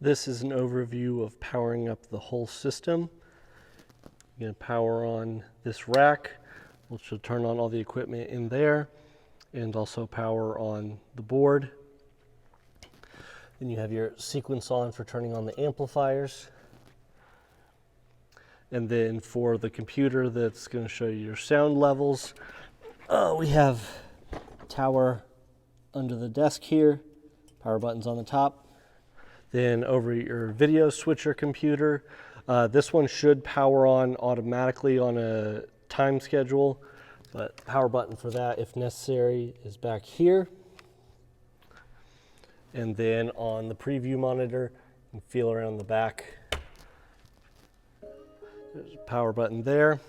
This is an overview of powering up the whole system. You're going to power on this rack, which will turn on all the equipment in there, and also power on the board. Then you have your sequence on for turning on the amplifiers. And then for the computer that's going to show you your sound levels, we have tower under the desk here, power buttons on the top. Then over your video switcher computer, this one should power on automatically on a time schedule, but power button for that, if necessary, is back here. And then on the preview monitor, you can feel around the back. There's a power button there.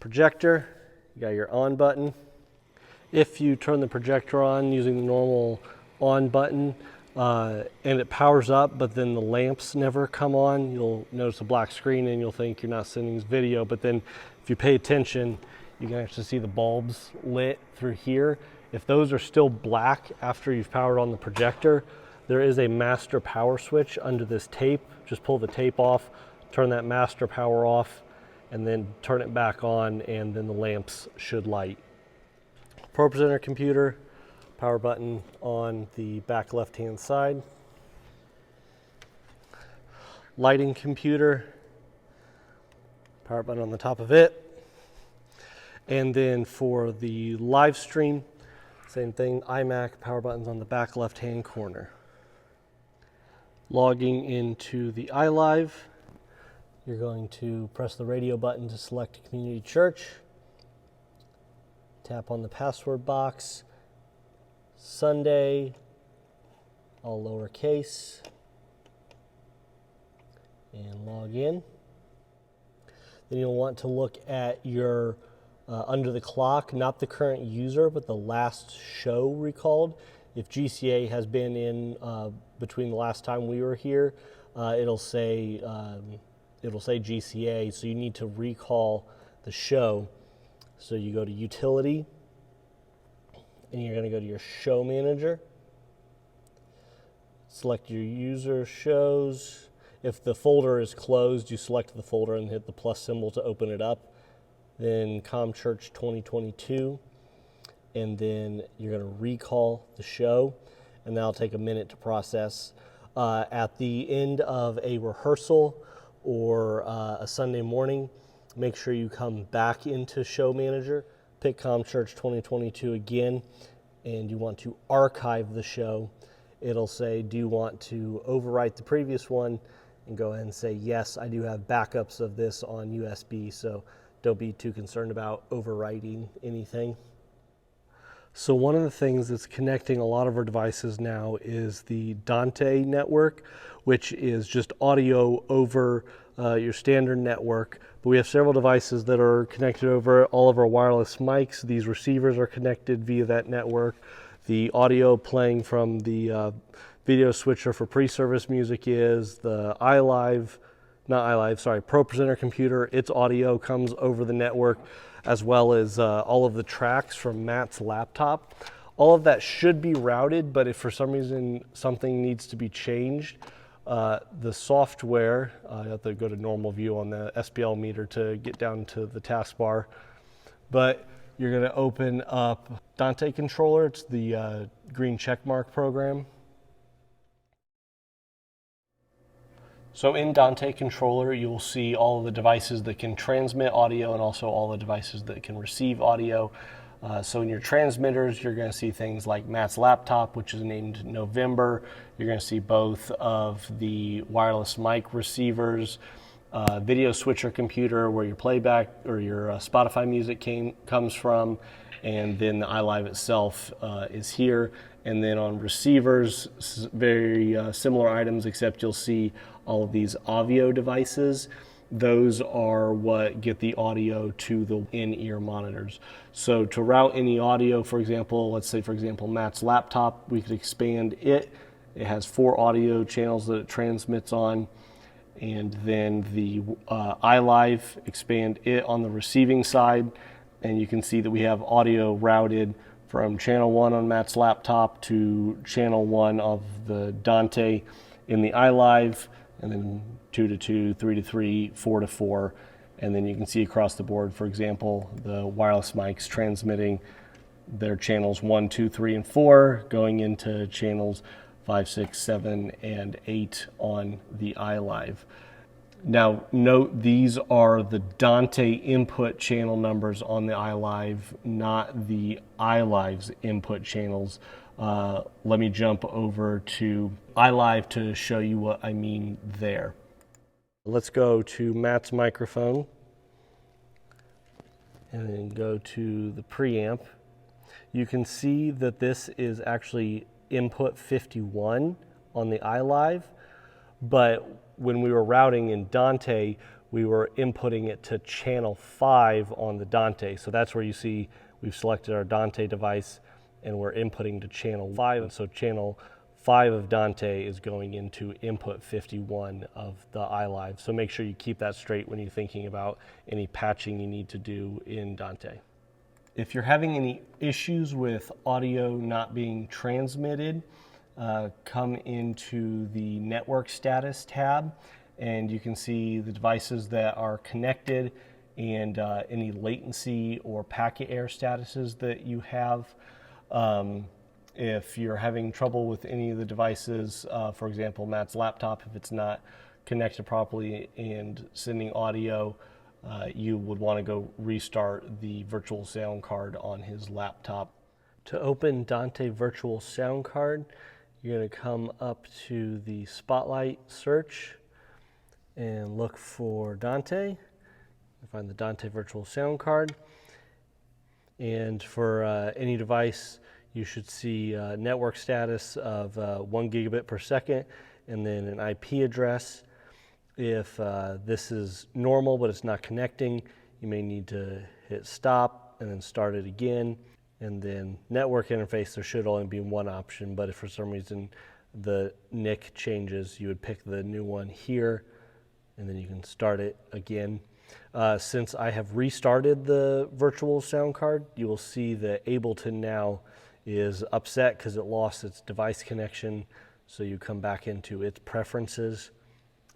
Projector, you got your on button. If you turn the projector on using the normal on button and it powers up, but then the lamps never come on, you'll notice a black screen and you'll think you're not sending video. But then if you pay attention, you can actually see the bulbs lit through here. If those are still black after you've powered on the projector, there is a master power switch under this tape. Just pull the tape off, turn that master power off, and then turn it back on, and then the lamps should light. Pro Presenter computer, power button on the back left-hand side. Lighting computer, power button on the top of it. And then for the live stream, same thing, iMac, power buttons on the back left-hand corner. Logging into the iLive, you're going to press the radio button to select Community Church. Tap on the password box. Sunday, all lowercase. And log in. Then you'll want to look at your under the clock, not the current user, but the last show recalled. If GCA has been in between the last time we were here, it'll say GCA, so you need to recall the show. So you go to Utility, and you're going to go to your Show Manager. Select your user shows. If the folder is closed, you select the folder and hit the plus symbol to open it up. Then ComChurch 2022, and then you're going to recall the show, and that'll take a minute to process. At the end of a rehearsal or a Sunday morning, make sure you come back into Show Manager, pick ComChurch 2022 again, and you want to archive the show. It'll say, do you want to overwrite the previous one? And go ahead and say, yes, I do have backups of this on USB, so don't be too concerned about overwriting anything. So one of the things that's connecting a lot of our devices now is the Dante Network, which is just audio over your standard network. But we have several devices that are connected over all of our wireless mics. These receivers are connected via that network. The audio playing from the video switcher for pre-service music is the Pro Presenter computer. Its audio comes over the network, as well as all of the tracks from Matt's laptop. All of that should be routed, but if for some reason something needs to be changed, the software, you have to go to normal view on the SPL meter to get down to the taskbar, but you're going to open up Dante Controller. It's the green checkmark program. So in Dante Controller, you'll see all of the devices that can transmit audio and also all the devices that can receive audio. So in your transmitters, you're going to see things like Matt's laptop, which is named November. You're going to see both of the wireless mic receivers, video switcher computer where your playback or your Spotify music comes from, and then the iLive itself is here. And then on receivers, very similar items, except you'll see all of these Avio devices. Those are what get the audio to the in-ear monitors. So to route any audio, for example, let's say, for example, Matt's laptop, we could expand it. It has 4 audio channels that it transmits on. And then the iLive, expand it on the receiving side. And you can see that we have audio routed from channel 1 on Matt's laptop to channel 1 of the Dante, in the iLive, and then 2 to 2, 3 to 3, 4 to 4. And then you can see across the board, for example, the wireless mics transmitting their channels 1, 2, 3, and 4 going into channels 5, 6, 7, and 8 on the iLive. Now, note these are the Dante input channel numbers on the iLive, not the iLive's input channels. Let me jump over to iLive to show you what I mean there. Let's go to Matt's microphone and then go to the preamp. You can see that this is actually input 51 on the iLive, but when we were routing in Dante, we were inputting it to channel 5 on the Dante. So that's where you see we've selected our Dante device and we're inputting to channel 5. And so channel 5 of Dante is going into input 51 of the iLive. So make sure you keep that straight when you're thinking about any patching you need to do in Dante. If you're having any issues with audio not being transmitted, come into the network status tab and you can see the devices that are connected and any latency or packet error statuses that you have. If you're having trouble with any of the devices, for example, Matt's laptop, if it's not connected properly and sending audio, you would want to go restart the virtual sound card on his laptop. To open Dante Virtual Sound Card, you're going to come up to the Spotlight search and look for Dante. Find the Dante Virtual Sound Card. And for any device, you should see network status of 1 gigabit per second and then an IP address. If this is normal but it's not connecting, you may need to hit stop and then start it again. And then network interface, there should only be one option, but if for some reason the NIC changes, you would pick the new one here and then you can start it again. Since I have restarted the virtual sound card, you will see that Ableton now is upset because it lost its device connection. So you come back into its preferences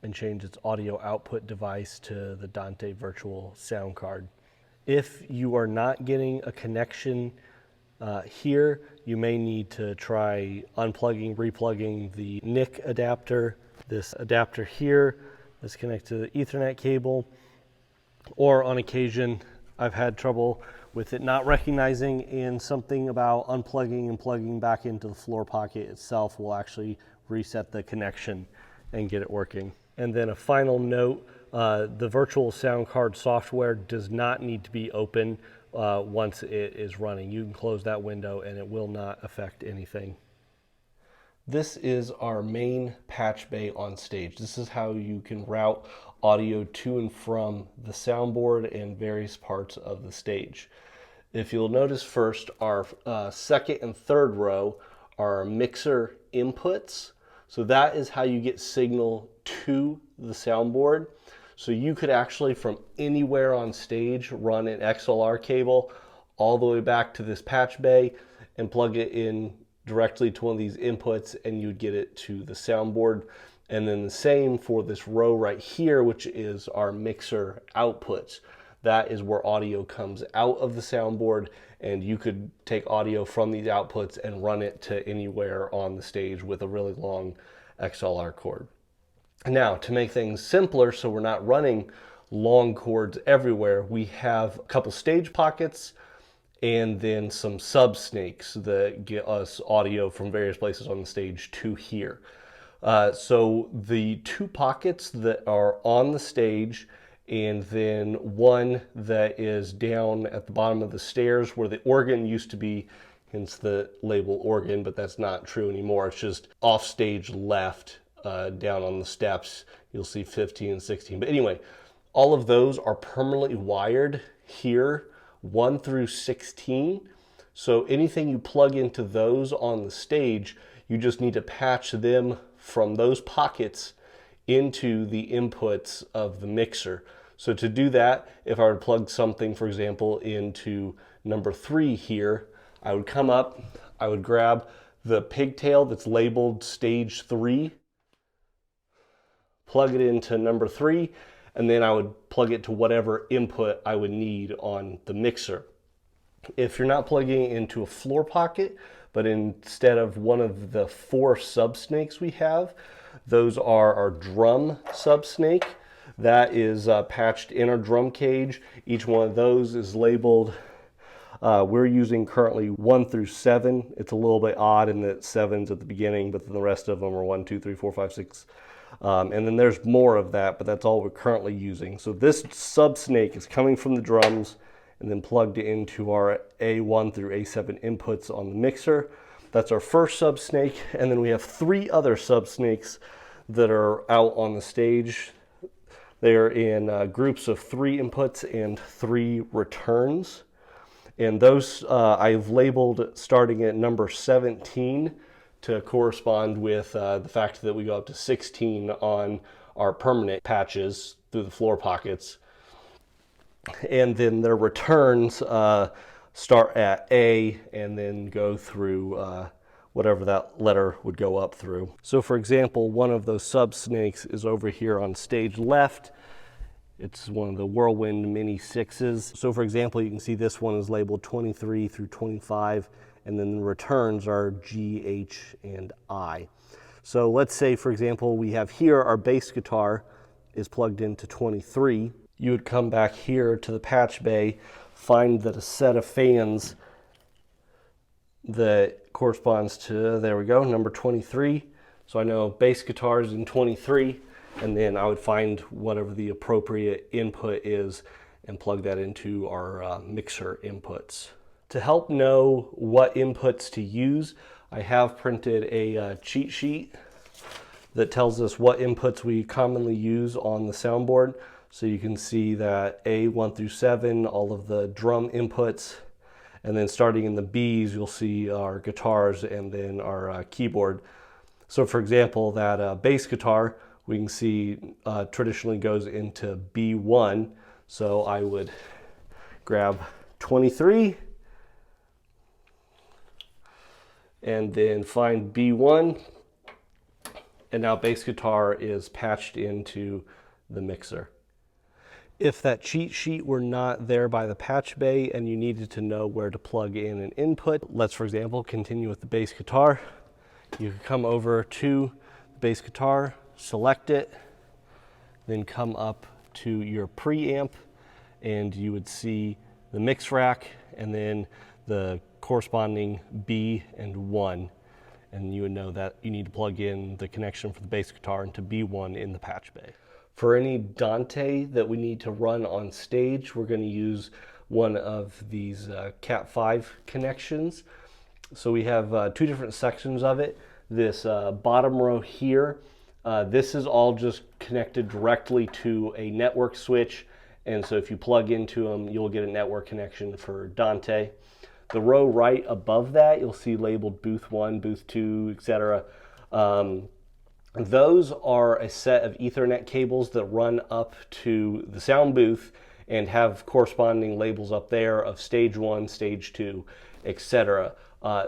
and change its audio output device to the Dante Virtual Sound Card. If you are not getting a connection here, you may need to try unplugging, replugging the NIC adapter, this adapter here that's connected to the Ethernet cable, or on occasion I've had trouble with it not recognizing, and something about unplugging and plugging back into the floor pocket itself will actually reset the connection and get it working. And then a final note, the virtual sound card software does not need to be open once it is running. You can close that window and it will not affect anything. This is our main Patchbay on stage. This is how you can route audio to and from the soundboard and various parts of the stage. If you'll notice first, our second and third row are mixer inputs. So that is how you get signal to the soundboard. So you could actually from anywhere on stage run an XLR cable all the way back to this Patchbay and plug it in directly to one of these inputs and you'd get it to the soundboard. And then the same for this row right here, which is our mixer outputs. That is where audio comes out of the soundboard, and you could take audio from these outputs and run it to anywhere on the stage with a really long XLR cord. Now, to make things simpler, so we're not running long cords everywhere, we have a couple stage pockets and then some sub snakes that get us audio from various places on the stage to here. So the two pockets that are on the stage and then one that is down at the bottom of the stairs where the organ used to be, hence the label organ, but that's not true anymore. It's just off stage left down on the steps. You'll see 15 and 16. But anyway, all of those are permanently wired here, 1 through 16. So anything you plug into those on the stage, you just need to patch them from those pockets into the inputs of the mixer. So to do that, if I were to plug something, for example, into number 3 here, I would come up, I would grab the pigtail that's labeled stage 3, plug it into number 3, and then I would plug it to whatever input I would need on the mixer. If you're not plugging it into a floor pocket, but instead of one of the 4 sub-snakes we have, those are our drum sub-snake. That is patched in our drum cage. Each one of those is labeled. We're using currently 1 through 7. It's a little bit odd in that 7's at the beginning, but then the rest of them are 1, 2, 3, 4, 5, 6. And then there's more of that, but that's all we're currently using. So this sub-snake is coming from the drums and then plugged into our A1 through A7 inputs on the mixer. That's our first sub-snake, and then we have 3 other sub-snakes that are out on the stage. They are in groups of 3 inputs and 3 returns. And those I've labeled starting at number 17 to correspond with the fact that we go up to 16 on our permanent patches through the floor pockets. And then their returns start at A and then go through whatever that letter would go up through. So for example, one of those sub-snakes is over here on stage left. It's one of the Whirlwind Mini 6s. So for example, you can see this one is labeled 23 through 25, and then the returns are G, H, and I. So let's say, for example, we have here our bass guitar is plugged into 23. You would come back here to the patch bay, find that a set of fans that corresponds to, there we go, number 23. So I know bass guitar is in 23, and then I would find whatever the appropriate input is and plug that into our mixer inputs. To help know what inputs to use, I have printed a cheat sheet that tells us what inputs we commonly use on the soundboard. So you can see that A1 through 7, all of the drum inputs, and then starting in the B's, you'll see our guitars and then our keyboard. So for example, that bass guitar, we can see traditionally goes into B1. So I would grab 23 and then find B1. And now bass guitar is patched into the mixer. If that cheat sheet were not there by the patch bay and you needed to know where to plug in an input, let's, for example, continue with the bass guitar. You can come over to the bass guitar, select it, then come up to your preamp, and you would see the mix rack and then the corresponding B and 1. And you would know that you need to plug in the connection for the bass guitar into B1 in the patch bay. For any Dante that we need to run on stage, we're going to use one of these Cat 5 connections. So we have 2 different sections of it. This bottom row here, this is all just connected directly to a network switch. And so if you plug into them, you'll get a network connection for Dante. The row right above that, you'll see labeled booth 1, booth 2, etc. Those are a set of Ethernet cables that run up to the sound booth and have corresponding labels up there of stage 1, stage 2, etc.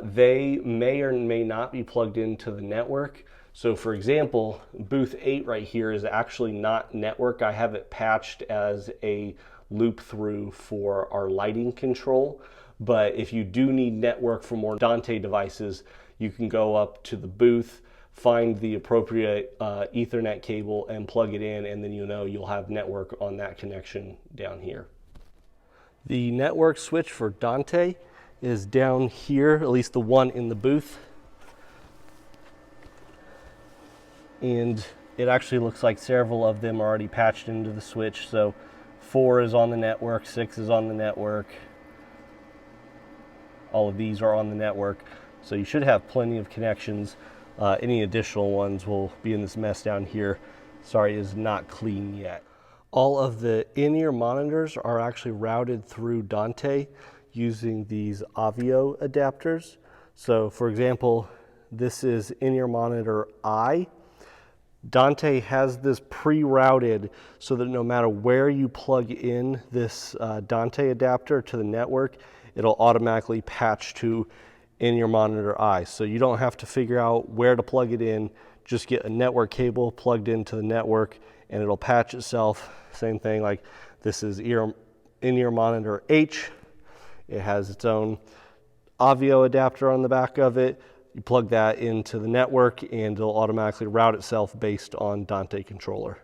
They may or may not be plugged into the network. So for example, booth 8 right here is actually not network. I have it patched as a loop through for our lighting control. But if you do need network for more Dante devices, you can go up to the booth, find the appropriate Ethernet cable and plug it in, and then you'll have network on that connection down here. The network switch for Dante is down here, at least the one in the booth. And it actually looks like several of them are already patched into the switch. So 4 is on the network, 6 is on the network. All of these are on the network. So you should have plenty of connections. Any additional ones will be in this mess down here. Sorry, it is not clean yet. All of the in-ear monitors are actually routed through Dante using these Avio adapters. So for example, this is in-ear monitor I. Dante has this pre-routed so that no matter where you plug in this Dante adapter to the network, it'll automatically patch to in-ear monitor I. So you don't have to figure out where to plug it in, just get a network cable plugged into the network and it'll patch itself. Same thing, like this is in-ear monitor H. It has its own Avio adapter on the back of it. You plug that into the network and it'll automatically route itself based on Dante Controller.